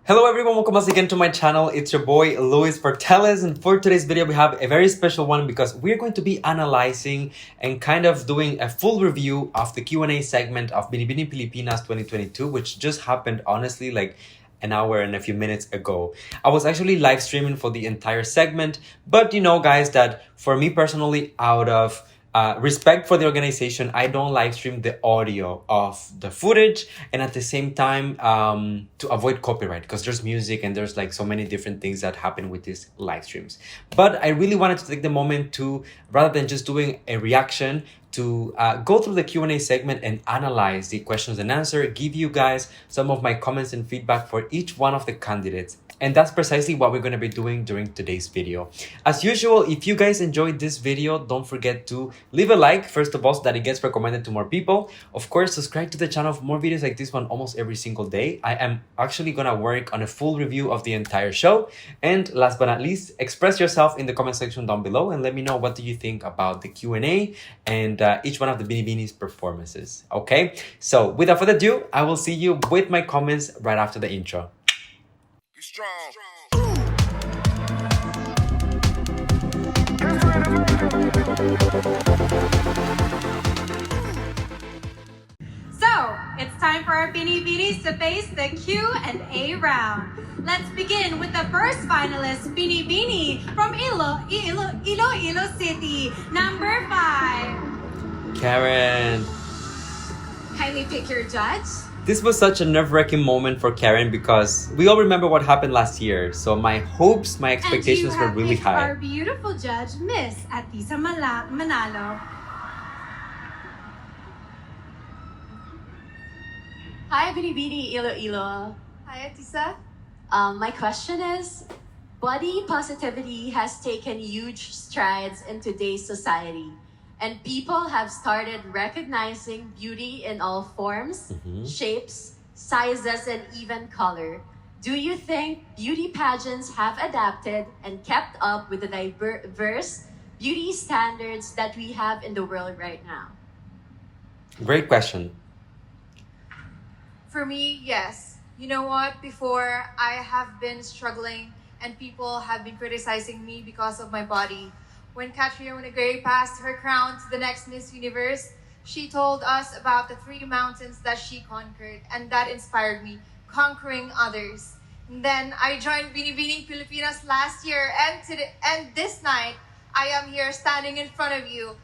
Hello everyone, welcome once again to my channel. It's your boy Luis Portelles, and for today's video we have a very special one because we're going to be analyzing and kind of doing a full review of the Q&A segment of Binibining Pilipinas 2022, which just happened honestly like an hour and a few minutes ago. I was actually live streaming for the entire segment, but you know guys that for me personally, out of respect for the organization, I don't live stream the audio of the footage, and at the same time to avoid copyright because there's music and there's like so many different things that happen with these live streams. But I really wanted to take the moment to, rather than just doing a reaction, to go through the Q&A segment and analyze the questions and answer, give you guys some of my comments and feedback for each one of the candidates. And that's precisely what we're going to be doing during today's video. As usual, if you guys enjoyed this video, don't forget to leave a like, first of all, so that it gets recommended to more people. Of course, subscribe to the channel for more videos like this one almost every single day. I am actually going to work on a full review of the entire show. And last but not least, express yourself in the comment section down below and let me know what do you think about the Q&A and each one of the Binibini's performances. Okay, so without further ado, I will see you with my comments right after the intro. Strong. So, it's time for our Binibinis to face the Q&A round. Let's begin with the first finalist, Binibini from Iloilo City, number 5. Karen. Kindly pick your judge. This was such a nerve-wracking moment for Karen because we all remember what happened last year. So my hopes, my expectations were really high. Our beautiful judge, Miss Atisa Manalo. Hi, Binibini Iloilo. Hi, Atisa. My question is, body positivity has taken huge strides in today's society, and people have started recognizing beauty in all forms, shapes, sizes, and even color. Do you think beauty pageants have adapted and kept up with the diverse beauty standards that we have in the world right now? Great question. For me, yes. You know what? Before, I have been struggling and people have been criticizing me because of my body. When Catriona Gray passed her crown to the next Miss Universe, she told us about the 3 mountains that she conquered, and that inspired me, conquering others. And then I joined Binibining Pilipinas last year, and this night, I am here standing in front of you,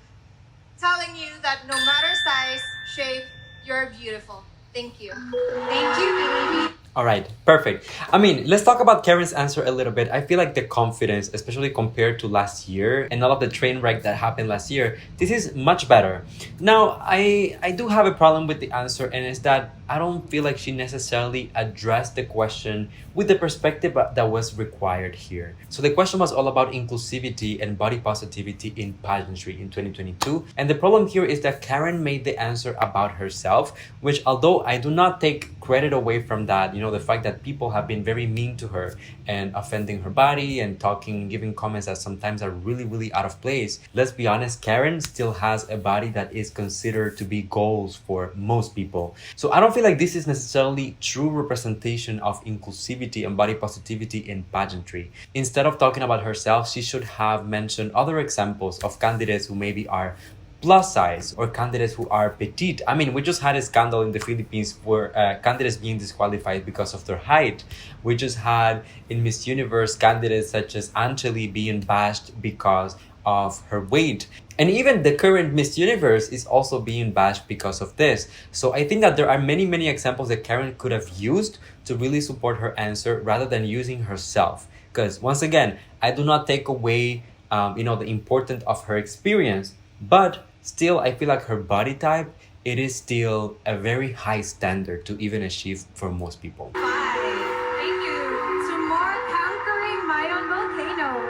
telling you that no matter size, shape, you're beautiful. Thank you. Thank you, Binibini. All right, perfect. I mean, let's talk about Karen's answer a little bit. I feel like the confidence, especially compared to last year and all of the train wreck that happened last year, this is much better. Now, I do have a problem with the answer, and it's that I don't feel like she necessarily addressed the question with the perspective that was required here. So the question was all about inclusivity and body positivity in pageantry in 2022. And the problem here is that Karen made the answer about herself, which although I do not take credit away from that, you know, the fact that people have been very mean to her and offending her body and talking, giving comments that sometimes are really, really out of place. Let's be honest, Karen still has a body that is considered to be goals for most people. So I don't feel like this is necessarily true representation of inclusivity and body positivity in pageantry. Instead of talking about herself, she should have mentioned other examples of candidates who maybe are plus size or candidates who are petite. I mean, we just had a scandal in the Philippines for candidates being disqualified because of their height. We just had in Miss Universe candidates such as Angeli being bashed because of her weight. And even the current Miss Universe is also being bashed because of this. So I think that there are many, many examples that Karen could have used to really support her answer rather than using herself. Because once again, I do not take away the importance of her experience, but still, I feel like her body type, it is still a very high standard to even achieve for most people. 5. Thank you. To more conquering my own volcano.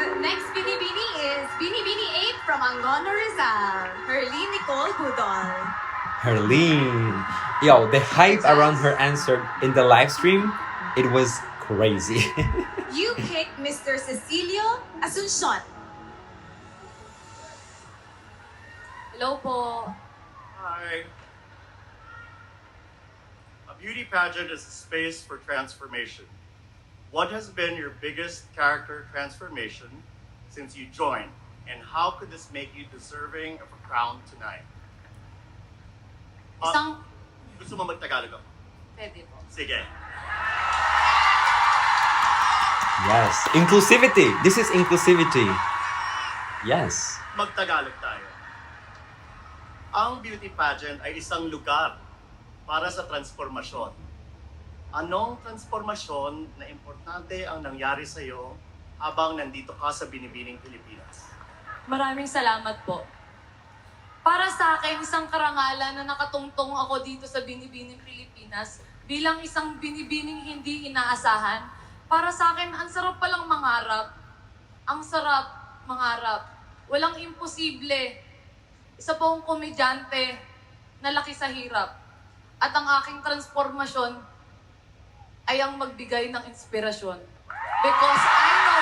The next Binibini is Binibini 8 from Angono, Rizal. Herline Nicole Budol. Herline. Yo, the hype around her answer in the live stream, it was crazy. You pick Mr. Cecilio Asuncion. Hello po. Hi. beauty pageant is a space for transformation. What has been your biggest character transformation since you joined? And how could this make you deserving of a crown tonight? Isang... Gusto mo mag-Tagalog ako? Pwede po. Sige. Yes. Inclusivity. This is inclusivity. Yes. Mag-Tagalog tayo. Ang beauty pageant ay isang lugar para sa transformasyon. Anong transformasyon na importante ang nangyari sa iyo habang nandito ka sa Binibining Pilipinas? Maraming salamat po. Para sa akin, isang karangalan na nakatungtong ako dito sa Binibining Pilipinas bilang isang binibining hindi inaasahan. Para sa akin, ang sarap palang mangarap. Ang sarap mangarap. Walang imposible. Isa po akong komedyante na laki sa hirap. At ang aking transformasyon ay ang magbigay ng inspirasyon. Because I know...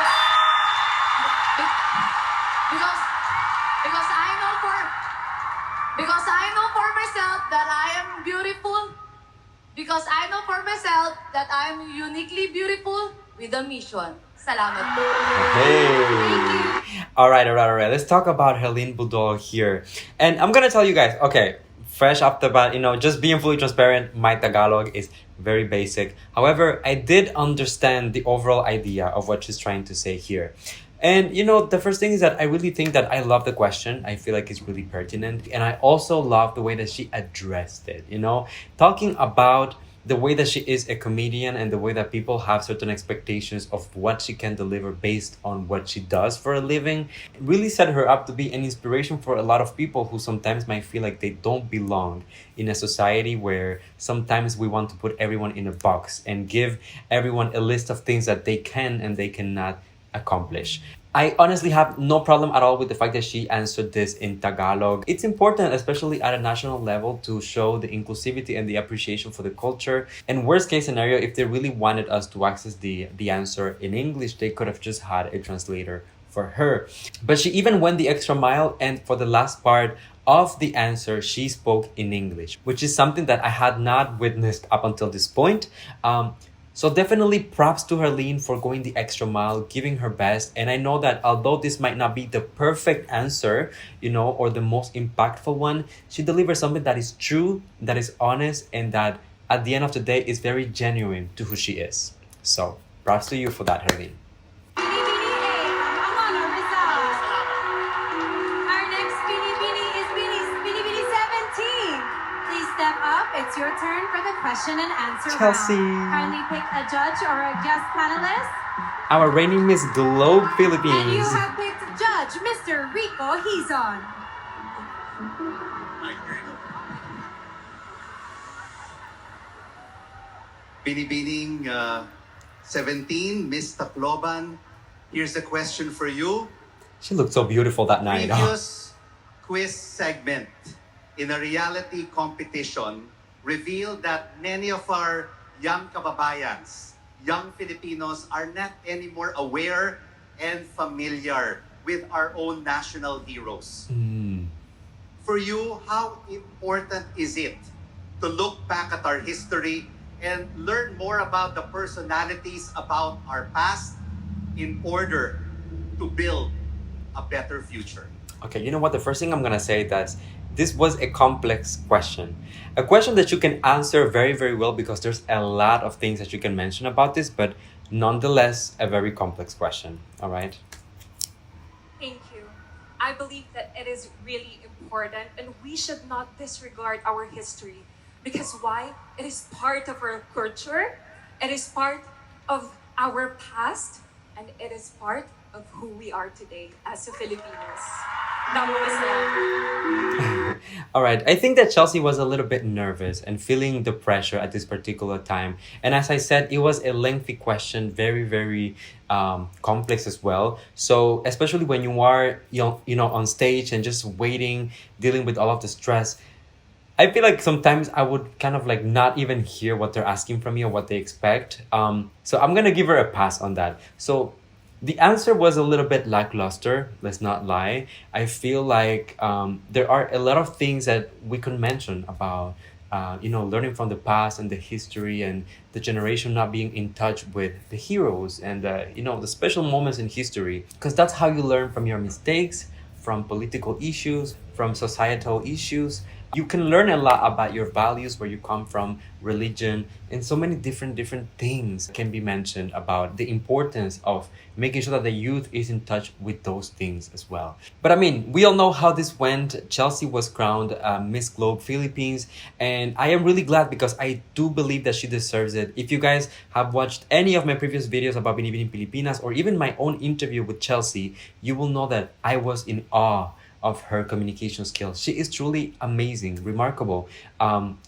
Because I know for myself that I am beautiful. Because I know for myself that I am uniquely beautiful with a mission. Salamat po. Hey. All right. Let's talk about Helene Budol here. And I'm going to tell you guys, okay, fresh off the bat, just being fully transparent, my Tagalog is very basic. However, I did understand the overall idea of what she's trying to say here. And, the first thing is that I really think that I love the question. I feel like it's really pertinent. And I also love the way that she addressed it, talking about the way that she is a comedian and the way that people have certain expectations of what she can deliver based on what she does for a living really set her up to be an inspiration for a lot of people who sometimes might feel like they don't belong in a society where sometimes we want to put everyone in a box and give everyone a list of things that they can and they cannot accomplish. I honestly have no problem at all with the fact that she answered this in Tagalog. It's important, especially at a national level, to show the inclusivity and the appreciation for the culture. And worst case scenario, if they really wanted us to access the answer in English, they could have just had a translator for her. But she even went the extra mile, and for the last part of the answer, she spoke in English, which is something that I had not witnessed up until this point. So definitely props to Helene for going the extra mile, giving her best. And I know that although this might not be the perfect answer, or the most impactful one, she delivers something that is true, that is honest, and that at the end of the day is very genuine to who she is. So props to you for that, Helene. Come on, our results. Our next Binibini is Binibini 17. Please step up. It's your turn for the question and answer Chelsea. round. Kindly pick a judge or a guest panelist. Our reigning Miss Globe And you Philippines. have picked Judge Mr. Rico Hizon. Binibining 17, Miss Tacloban, here's a question for you. She looked so beautiful that night. Previous quiz segment in a reality competition revealed that many of our young kababayans, young Filipinos, are not anymore aware and familiar with our own national heroes. For you, how important is it to look back at our history and learn more about the personalities about our past in order to build a better future? Okay, you know what? The first thing I'm gonna say that this was a complex question. A question that you can answer very, very well because there's a lot of things that you can mention about this, but nonetheless, a very complex question. All right? Thank you. I believe that it is really important and we should not disregard our history. Because why? It is part of our culture, it is part of our past, and it is part of who we are today as a Filipinos. All right. I think that Chelsea was a little bit nervous and feeling the pressure at this particular time. And as I said, it was a lengthy question, very, very complex as well. So especially when you are, on stage and just waiting, dealing with all of the stress, I feel like sometimes I would kind of like not even hear what they're asking from me or what they expect. So I'm going to give her a pass on that. So the answer was a little bit lackluster, let's not lie. I feel like there are a lot of things that we could mention about learning from the past and the history and the generation not being in touch with the heroes and the special moments in history, because that's how you learn from your mistakes, from political issues, from societal issues. You can learn a lot about your values, where you come from, religion, and so many different things can be mentioned about the importance of making sure that the youth is in touch with those things as well. But I mean, we all know how this went. Chelsea was crowned Miss Globe Philippines, and I am really glad because I do believe that she deserves it. If you guys have watched any of my previous videos about Binibining Pilipinas or even my own interview with Chelsea, you will know that I was in awe of her communication skills. She is truly amazing, remarkable.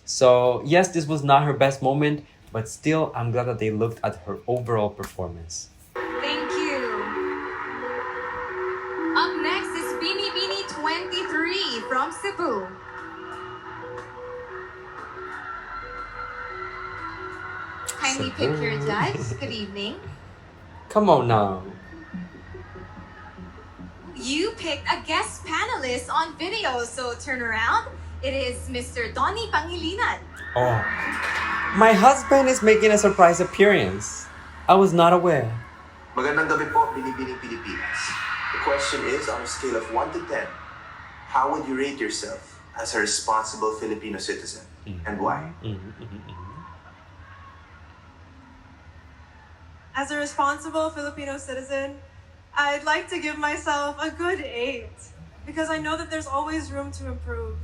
So yes, this was not her best moment, but still, I'm glad that they looked at her overall performance. Thank you. Up next is Binibining 23 from Cebu. Kindly pick your judge. Good evening. Come on now. You picked a guest panelist on video, so turn around. It is Mr. Donnie Pangilinan. Oh, my husband is making a surprise appearance. I was not aware. Magandang gabi po, Binibining Pilipinas. The question is, on a scale of 1 to 10, how would you rate yourself as a responsible Filipino citizen, and why? As a responsible Filipino citizen, I'd like to give myself a good 8 because I know that there's always room to improve.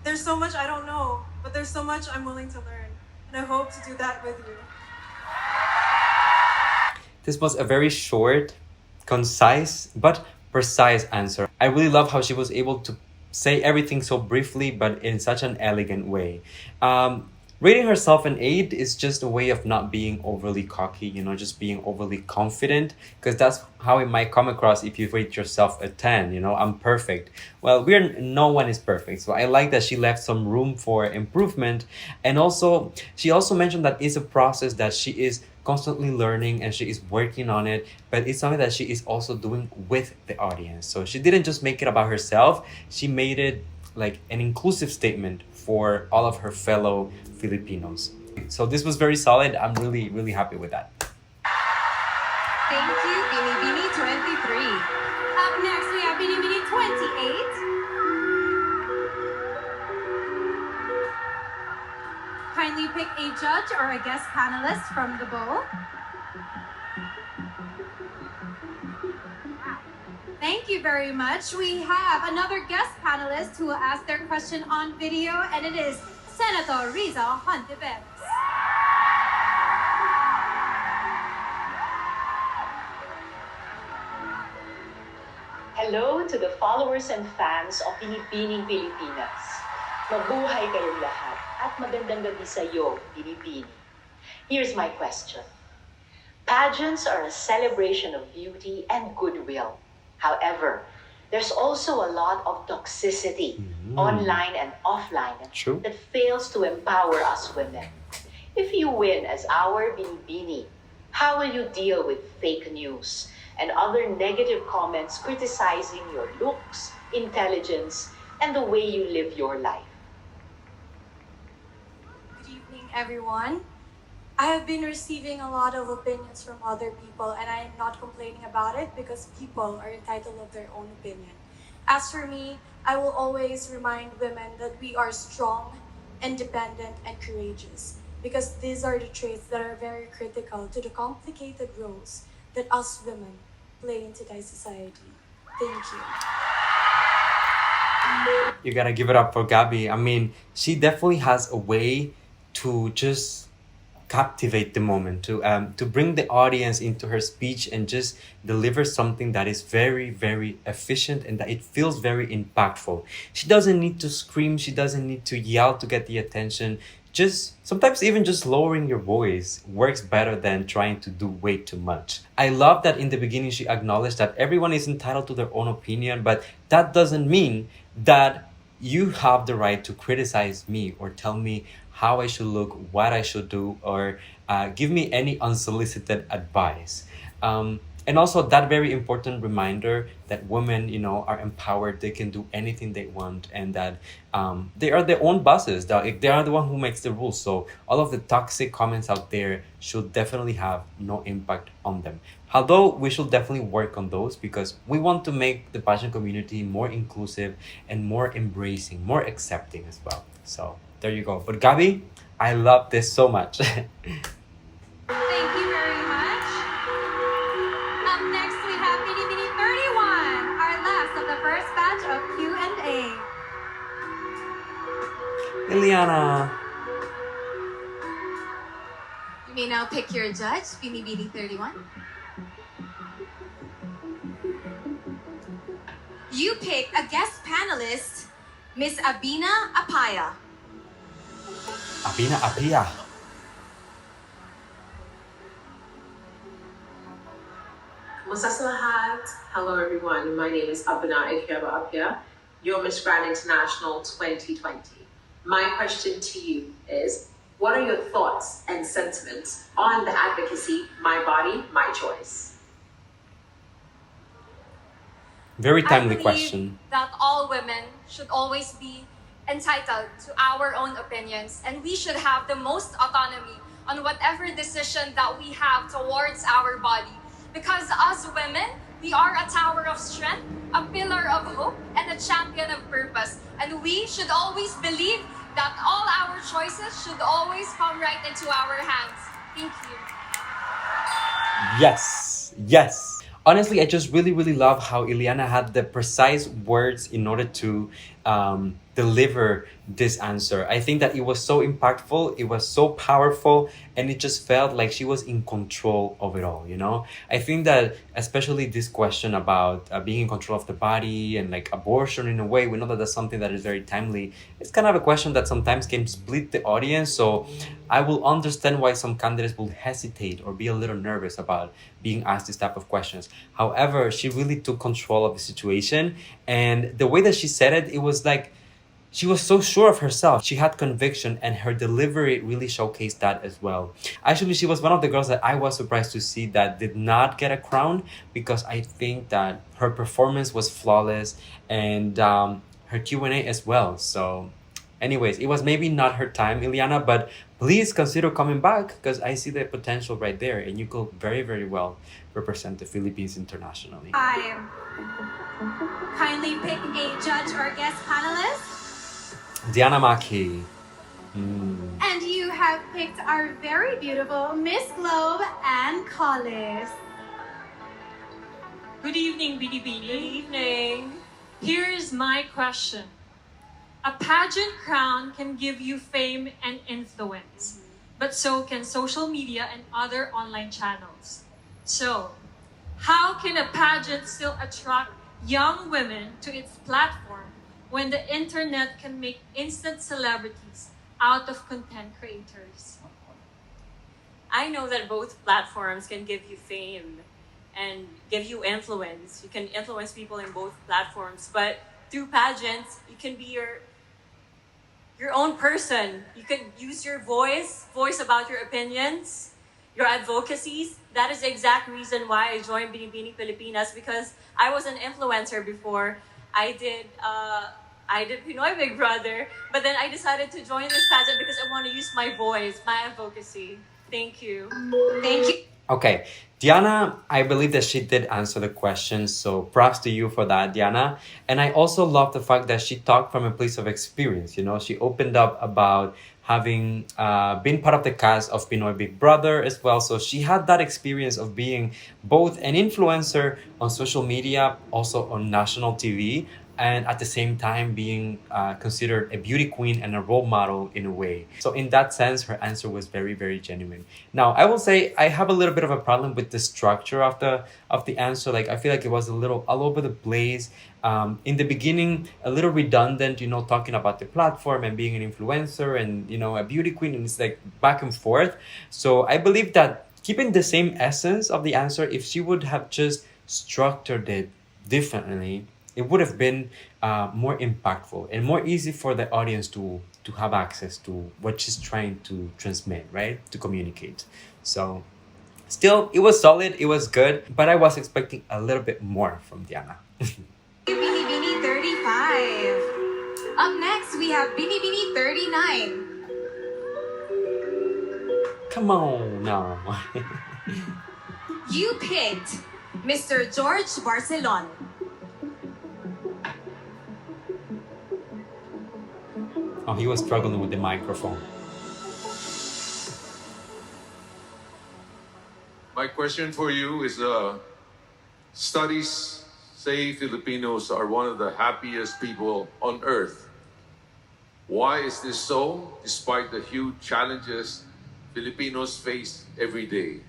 There's so much I don't know, but there's so much I'm willing to learn, and I hope to do that with you. This was a very short, concise, but precise answer. I really love how she was able to say everything so briefly, but in such an elegant way. Rating herself an 8 is just a way of not being overly cocky, just being overly confident, because that's how it might come across if you rate yourself a 10, I'm perfect. Well, no one is perfect, so I like that she left some room for improvement. And also, she also mentioned that it's a process that she is constantly learning and she is working on it, but it's something that she is also doing with the audience. So she didn't just make it about herself, she made it like an inclusive statement for all of her fellow Filipinos. So this was very solid. I'm really, really happy with that. Thank you, Binibining 23. Up next, we have Binibining 28. Kindly pick a judge or a guest panelist from the bowl. Thank you very much. We have another guest panelist who will ask their question on video, and it is Senator Riza Hontiveros. Hello to the followers and fans of Binibining Pilipinas. Mabuhay kayong lahat at magandang gabi sa iyo, Binibini. Here's my question. Pageants are a celebration of beauty and goodwill. However, there's also a lot of toxicity, online and offline, True. that fails to empower us women. If you win as our Binibini, how will you deal with fake news and other negative comments criticizing your looks, intelligence, and the way you live your life? Good evening, everyone. I have been receiving a lot of opinions from other people, and I am not complaining about it because people are entitled of their own opinion. As for me, I will always remind women that we are strong, independent, and courageous, because these are the traits that are very critical to the complicated roles that us women play in today's society. Thank you. You gotta give it up for Gabby. I mean, she definitely has a way to just captivate the moment, to bring the audience into her speech and just deliver something that is very, very efficient and that it feels very impactful. She doesn't need to scream, she doesn't need to yell to get the attention. Just sometimes even just lowering your voice works better than trying to do way too much. I love that in the beginning she acknowledged that everyone is entitled to their own opinion, but that doesn't mean that you have the right to criticize me or tell me how I should look, what I should do, or give me any unsolicited advice. And also that very important reminder that women, are empowered, they can do anything they want, and that they are their own bosses. They are the one who makes the rules. So all of the toxic comments out there should definitely have no impact on them. Although we should definitely work on those, because we want to make the pageant community more inclusive and more embracing, more accepting as well. So there you go. But Gabby, I love this so much. Thank you very much. Up next, we have Binibining 31, our last of the first batch of Q&A. Ileana. You may now pick your judge, Binibining 31. You pick a guest panelist, Miss Abina Apaya. Abina Apia. Kumusta sa lahat? Hello everyone, my name is Abina Apia, your Miss Grand International 2020. My question to you is, what are your thoughts and sentiments on the advocacy, my body, my choice? Very timely I believe question. that all women should always be entitled to our own opinions, and we should have the most autonomy on whatever decision that we have towards our body. Because as women, we are a tower of strength, a pillar of hope, and a champion of purpose. And we should always believe that all our choices should always come right into our hands. Thank you. Yes, yes. Honestly, I just really, really love how Ileana had the precise words in order to deliver this answer. I think that it was so impactful, it was so powerful, and it just felt like she was in control of it all, I think that especially this question about being in control of the body and like abortion, in a way, we know that that's something that is very timely. It's kind of a question that sometimes can split the audience, so I will understand why some candidates will hesitate or be a little nervous about being asked this type of questions. However, she really took control of the situation, and the way that she said it, it was like she was so sure of herself. She had conviction, and her delivery really showcased that as well. Actually, she was one of the girls that I was surprised to see that did not get a crown, because I think that her performance was flawless, and her Q&A as well. So anyways, it was maybe not her time, Ileana, but please consider coming back, because I see the potential right there, and you could very, very well represent the Philippines internationally. Kindly pick a judge or guest panelist. Diana Maki. And you have picked our very beautiful Miss Globe and Collis. Good evening, Binibining. Good evening. Here's my question. A pageant crown can give you fame and influence, but so can social media and other online channels. So, how can a pageant still attract young women to its platform when the internet can make instant celebrities out of content creators? I know that both platforms can give you fame and give you influence. You can influence people in both platforms, but through pageants, you can be your own person. You can use your voice about your opinions, your advocacies. That is the exact reason why I joined Binibining Pilipinas, because I was an influencer before. I did Pinoy Big Brother, but then I decided to join this pageant because I want to use my voice, my advocacy. Thank you. Thank you. Okay, Diana, I believe that she did answer the question, so props to you for that, Diana. And I also love the fact that she talked from a place of experience. She opened up about having been part of the cast of Pinoy Big Brother as well. So she had that experience of being both an influencer on social media, also on national TV, and at the same time being considered a beauty queen and a role model in a way. So in that sense, her answer was very, very genuine. Now, I will say I have a little bit of a problem with the structure of the answer. Like, I feel like it was a little all over the place. In the beginning, a little redundant, talking about the platform and being an influencer and, a beauty queen, and it's like back and forth. So I believe that keeping the same essence of the answer, if she would have just structured it differently, it would have been more impactful and more easy for the audience to have access to what she's trying to transmit, right? To communicate. So Still, it was solid, it was good, but I was expecting a little bit more from Diana. Binibini 35. Up next, we have Binibini 39. Come on now. You picked Mr. George Barcelon. Oh, he was struggling with the microphone. My question for you is, studies say Filipinos are one of the happiest people on earth. Why is this so, despite the huge challenges Filipinos face every day?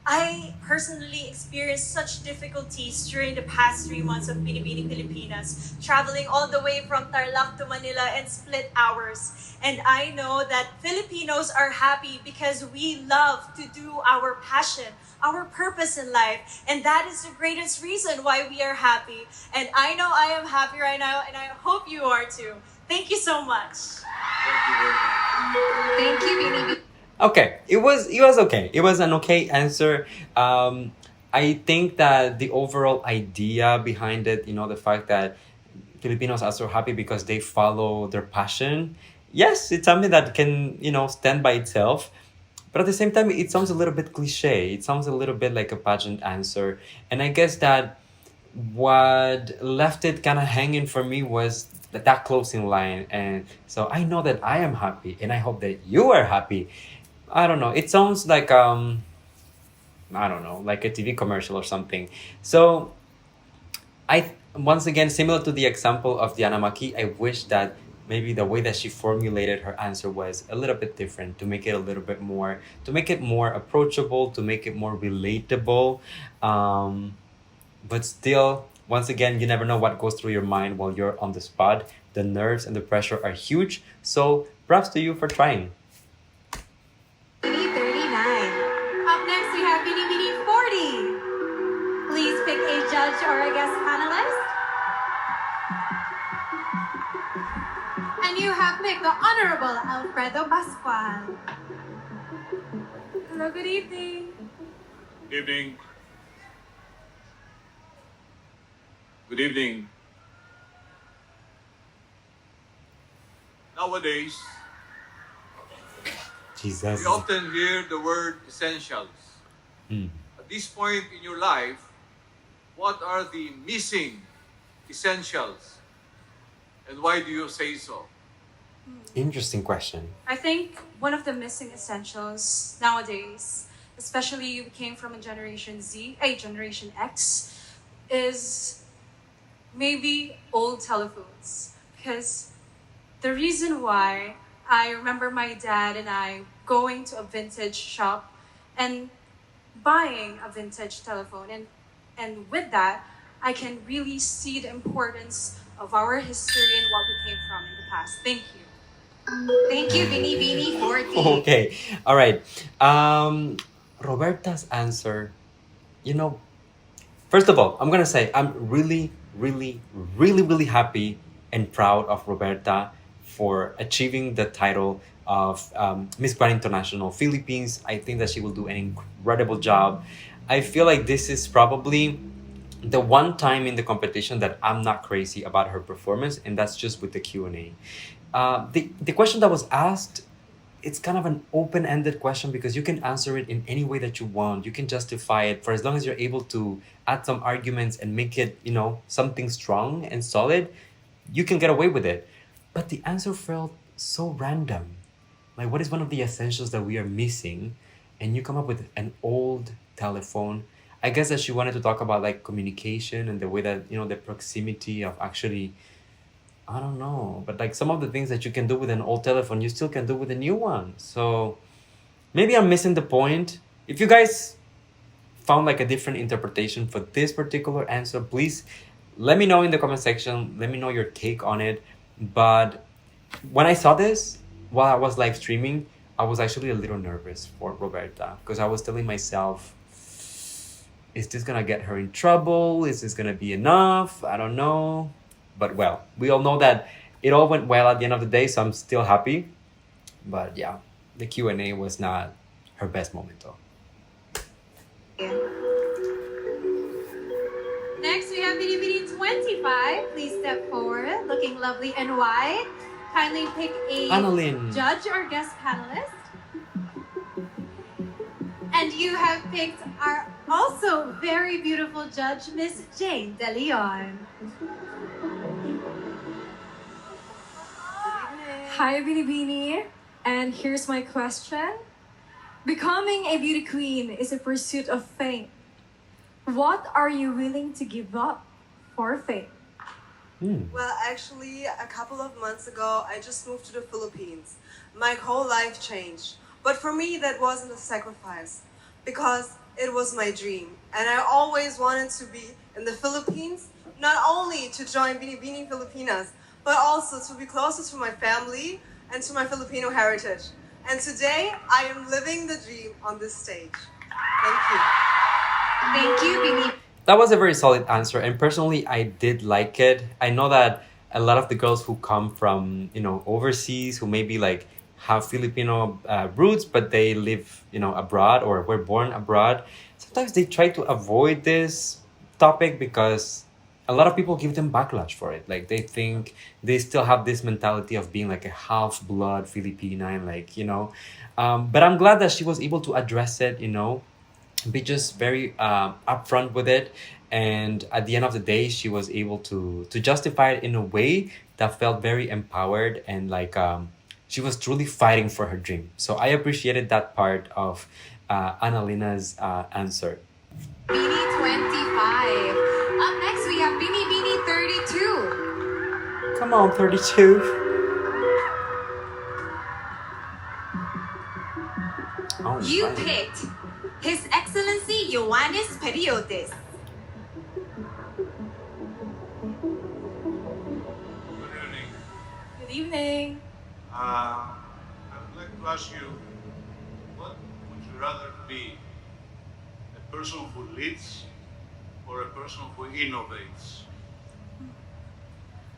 I personally experienced such difficulties during the past 3 months of Binibining Pilipinas, traveling all the way from Tarlac to Manila in split hours. And I know that Filipinos are happy because we love to do our passion, our purpose in life. And that is the greatest reason why we are happy. And I know I am happy right now, and I hope you are too. Thank you so much. Thank you very much. Thank you, Binibini. Okay, it was okay. It was an okay answer. I think that the overall idea behind it, the fact that Filipinos are so happy because they follow their passion. Yes, it's something that can, stand by itself. But at the same time, it sounds a little bit cliche. It sounds a little bit like a pageant answer. And I guess that what left it kind of hanging for me was that closing line. And so I know that I am happy, and I hope that you are happy. I don't know. It sounds like I don't know, like a TV commercial or something. So once again, similar to the example of Diana Maki, I wish that maybe the way that she formulated her answer was a little bit different, to make it a little bit more, to make it more approachable, to make it more relatable. But still, once again, you never know what goes through your mind while you're on the spot. The nerves and the pressure are huge. So props to you for trying. Binibini 39. Up next, we have Binibini 40. Please pick a judge or a guest panelist. And you have picked the Honorable Alfredo Pascual. Hello, good evening. Good evening. Good evening. Nowadays, Jesus. we often hear the word essentials. At this point in your life, what are the missing essentials? And why do you say so? Interesting question. I think one of the missing essentials nowadays, especially we came from a Generation Z, a Generation X, is maybe old telephones. Because the reason why I remember my dad and I going to a vintage shop and buying a vintage telephone. And with that, I can really see the importance of our history and what we came from in the past. Thank you. Thank you, Binibini 40. Okay. All right. Roberta's answer, first of all, I'm going to say I'm really, really, really, really happy and proud of Roberta for achieving the title of Miss Grand International Philippines. I think that she will do an incredible job. I feel like this is probably the one time in the competition that I'm not crazy about her performance, and that's just with the Q&A. The question that was asked, it's kind of an open-ended question because you can answer it in any way that you want. You can justify it for as long as you're able to add some arguments and make it, something strong and solid. You can get away with it. But the answer felt so random. Like, what is one of the essentials that we are missing? And you come up with an old telephone. I guess that she wanted to talk about like communication and the way that, the proximity of actually, I don't know, but like some of the things that you can do with an old telephone, you still can do with a new one. So maybe I'm missing the point. If you guys found like a different interpretation for this particular answer, please let me know in the comment section. Let me know your take on it. But when I saw this while I was live streaming, I was actually a little nervous for Roberta because I was telling myself, is this gonna get her in trouble? Is this gonna be enough? I don't know. But well, we all know that it all went well at the end of the day, so I'm still happy. But yeah, the Q&A was not her best moment though. 25, please step forward, looking lovely and white. Kindly pick a Annalyn. judge or guest panelist. And you have picked our also very beautiful judge, Miss Jane De Leon. Hi, Binibini. And here's my question. Becoming a beauty queen is a pursuit of fame. What are you willing to give up for fame? Well, actually, a couple of months ago, I just moved to the Philippines. My whole life changed. But for me, that wasn't a sacrifice because it was my dream. And I always wanted to be in the Philippines, not only to join Binibining Pilipinas, but also to be closer to my family and to my Filipino heritage. And today, I am living the dream on this stage. Thank you. Thank you, Bini. That was a very solid answer, and personally, I did like it. I know that a lot of the girls who come from, overseas, who maybe like have Filipino roots, but they live, abroad or were born abroad, sometimes they try to avoid this topic because a lot of people give them backlash for it. Like they think they still have this mentality of being like a half-blood Filipina and but I'm glad that she was able to address it, be just very upfront with it, and at the end of the day she was able to justify it in a way that felt very empowered and she was truly fighting for her dream. So I appreciated that part of Annalina's answer. Bini 25. Up next we have Bini 32. Come on, 32. Oh, You fine. picked His Excellency Ioannis Periotis. Good evening. Good evening. I would like to ask you, what would you rather be? A person who leads or a person who innovates?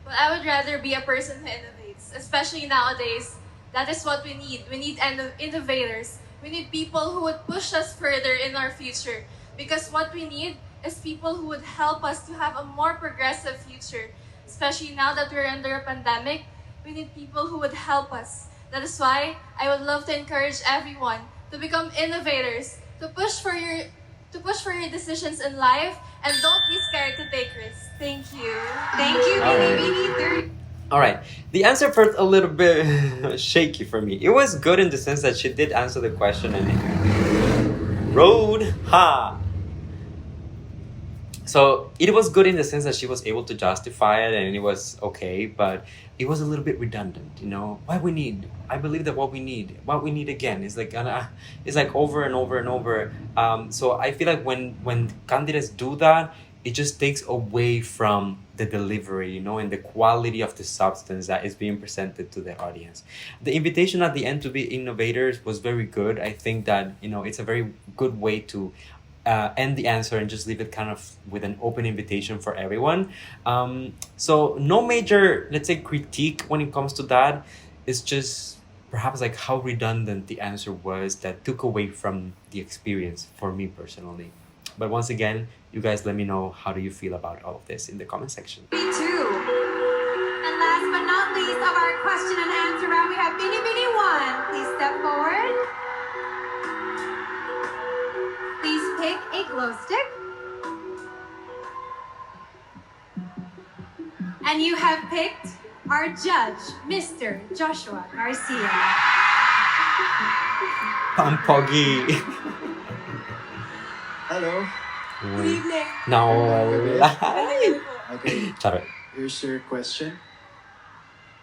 Well, I would rather be a person who innovates, especially nowadays. That is what we need. We need innovators. We need people who would push us further in our future. Because what we need is people who would help us to have a more progressive future. Especially now that we're under a pandemic, we need people who would help us. That is why I would love to encourage everyone to become innovators, to push for your decisions in life, and don't be scared to take risks. Thank you. Thank you, All right. Bini 30. All right, the answer felt a little bit shaky for me. It was good in the sense that she did answer the question and road ha. So it was good in the sense that she was able to justify it and it was okay, but it was a little bit redundant. What we need. I believe that what we need again is like over and over and over. So I feel like when candidates do that, it just takes away from the delivery, and the quality of the substance that is being presented to the audience. The invitation at the end to be innovators was very good. I think that, it's a very good way to end the answer and just leave it kind of with an open invitation for everyone. So no major, let's say, critique when it comes to that. It's just perhaps like how redundant the answer was that took away from the experience for me personally. But once again, you guys let me know how do you feel about all of this in the comment section. Me too. And last but not least of our question and answer round, we have Bini 1. Please step forward. Please pick a glow stick. And you have picked our judge, Mr. Joshua Garcia. Pampogi. Hello. Good evening. No. Okay, Charot. here's your question.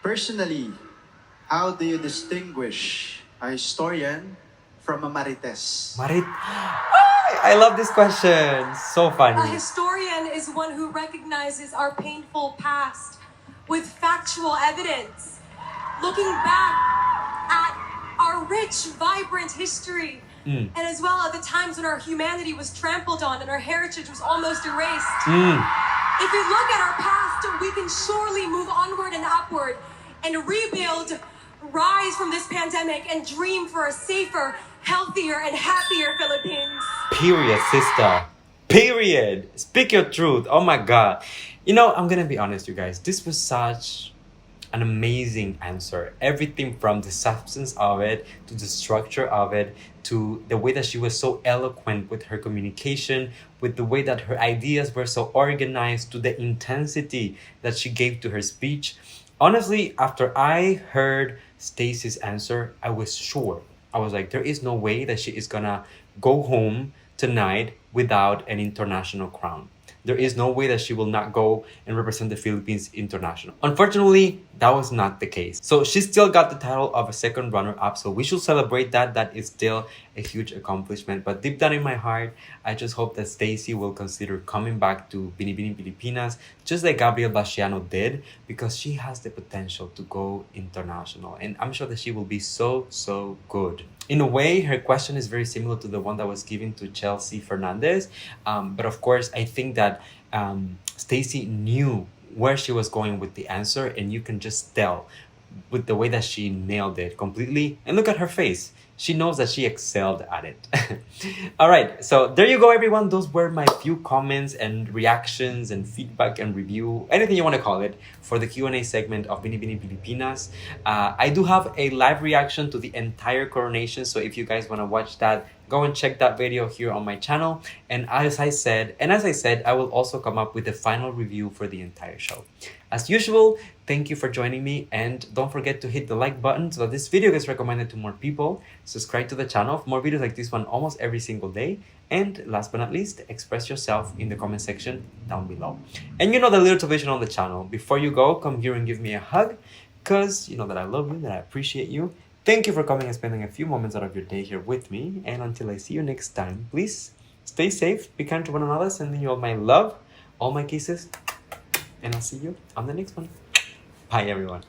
Personally, how do you distinguish a historian from a marites? Marit. I love this question. So A funny. historian is one who recognizes our painful past with factual evidence, looking back at our rich, vibrant history, and as well at the times when our humanity was trampled on and our heritage was almost erased. If we look at our past, we can surely move onward and upward and rebuild, rise from this pandemic, and dream for a safer, healthier, and happier Philippines. Period, sister. Period. Speak your truth. Oh my God. You know, I'm gonna be honest, you guys. This was such an amazing answer. Everything from the substance of it, to the structure of it, to the way that she was so eloquent with her communication, with the way that her ideas were so organized, to the intensity that she gave to her speech. Honestly, after I heard Stacy's answer, I was sure. I was like, there is no way that she is gonna go home tonight without an international crown. There is no way that she will not go and represent the Philippines international. Unfortunately, that was not the case. So she still got the title of a second runner-up, so we should celebrate that. That is still a huge accomplishment. But deep down in my heart, I just hope that Stacy will consider coming back to Binibining Pilipinas, just like Gabriel Bastiano did, because she has the potential to go international. And I'm sure that she will be so, so good. In a way, her question is very similar to the one that was given to Chelsea Fernandez. But of course, I think that Stacy knew where she was going with the answer, and you can just tell with the way that she nailed it completely. And look at her face. She knows that she excelled at it. All right, so there you go, everyone. Those were my few comments and reactions and feedback and review, anything you want to call it, for the Q&A segment of Binibining Pilipinas. I do have a live reaction to the entire coronation, so if you guys want to watch that, go and check that video here on my channel. And as I said, I will also come up with the final review for the entire show. As usual, thank you for joining me, and don't forget to hit the like button so that this video gets recommended to more people. Subscribe to the channel for more videos like this one almost every single day. And last but not least, express yourself in the comment section down below. And you know the little tradition on the channel. Before you go, come here and give me a hug, because you know that I love you, that I appreciate you. Thank you for coming and spending a few moments out of your day here with me. And until I see you next time, please stay safe, be kind to one another, sending you all my love, all my kisses, and I'll see you on the next one. Bye, everyone.